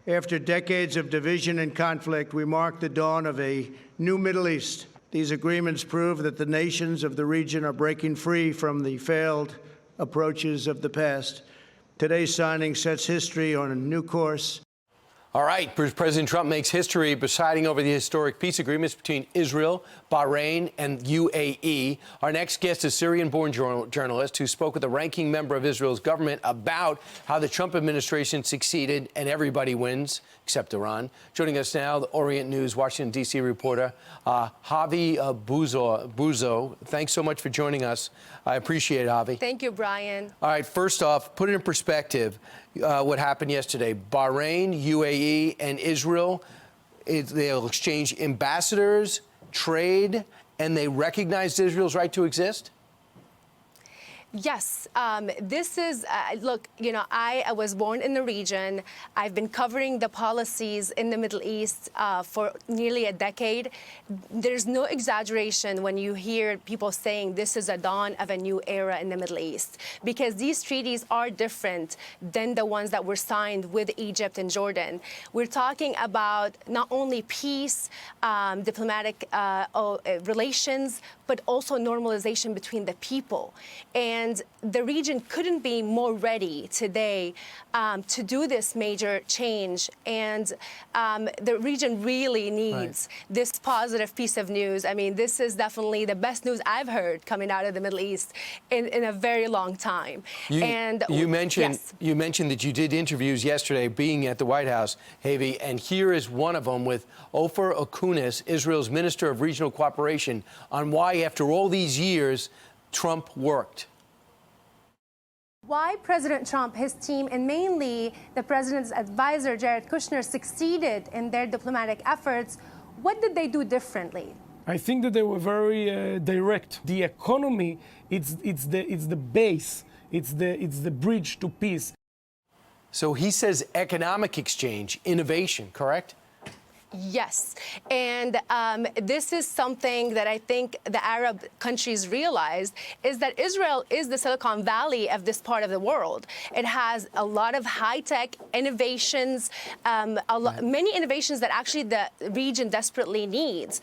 After decades of division and conflict, we mark the dawn of a new Middle East. These agreements prove that the nations of the region are breaking free from the failed approaches of the past. Today's signing sets history on a new course. All right, President Trump makes history presiding over the historic peace agreements between Israel, Bahrain, and UAE. Our next guest is Syrian-born journalist who spoke with a ranking member of Israel's government about how the Trump administration succeeded and everybody wins, except Iran. Joining us now, the Orient News Washington, D.C. reporter, Hayvi Bouzo. Thanks so much for joining us. I appreciate it, Hayvi. Thank you, Brian. All right, first off, put it in perspective. What happened yesterday. Bahrain, UAE, and Israel, they'll exchange ambassadors, trade, and they recognized Israel's right to exist? Yes, this is, look, you know, I was born in the region. I've been covering the policies in the Middle East for nearly a decade. There's no exaggeration when you hear people saying this is a dawn of a new era in the Middle East, because these treaties are different than the ones that were signed with Egypt and Jordan. We're talking about not only peace, diplomatic relations, but also normalization between the people. And the region couldn't be more ready today to do this major change. And the region really needs this positive piece of news. I mean, this is definitely the best news I've heard coming out of the Middle East in a very long time. You mentioned that you did interviews yesterday being at the White House, Hayvi, and here is one of them with Ofer Okunis, Israel's Minister of Regional Cooperation, on why, after all these years, Trump worked. Why President Trump, his team, and mainly the president's advisor, Jared Kushner, succeeded in their diplomatic efforts. What did they do differently? I think that they were very direct. The economy, it's the base, it's the bridge to peace. So he says economic exchange, innovation, correct? Yes, and this is something that I think the Arab countries realized, is that Israel is the Silicon Valley of this part of the world. It has a lot of high-tech innovations, many innovations that actually the region desperately needs,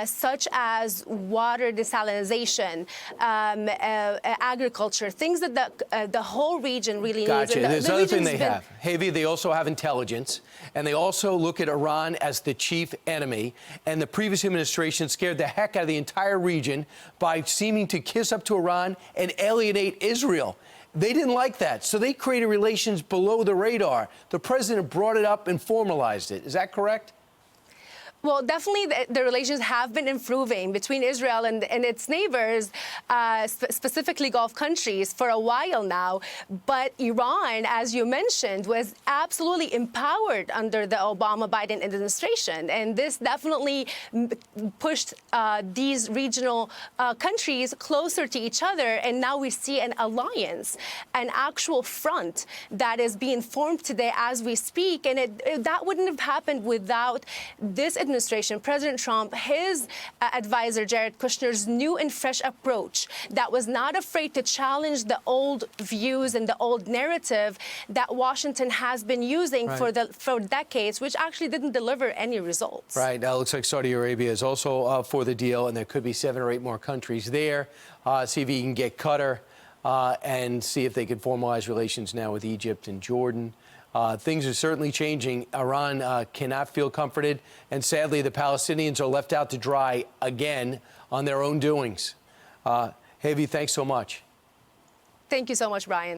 such as water desalination, agriculture, things that the whole region really needs. Gotcha. There's another thing they have. Hayvi, they also have intelligence, and they also look at Iran as the chief enemy, and the previous administration scared the heck out of the entire region by seeming to kiss up to Iran and alienate Israel. They didn't like that, so they created relations below the radar. The president brought it up and formalized it. Is that correct? Well, definitely the relations have been improving between Israel and its neighbors, specifically Gulf countries, for a while now. But Iran, as you mentioned, was absolutely empowered under the Obama-Biden administration. And this definitely pushed these regional countries closer to each other. And now we see an alliance, an actual front that is being formed today as we speak. And that wouldn't have happened without this administration, President Trump, his advisor, Jared Kushner's new and fresh approach that was not afraid to challenge the old views and the old narrative that Washington has been using for decades, which actually didn't deliver any results. Right. Now, it looks like Saudi Arabia is also for the deal, and there could be 7 or 8 more countries there. See if he can get Qatar and see if they can formalize relations now with Egypt and Jordan. Things are certainly changing. Iran cannot feel comforted, and sadly, the Palestinians are left out to dry again on their own doings. Hayvi, thanks so much. Thank you so much, Brian.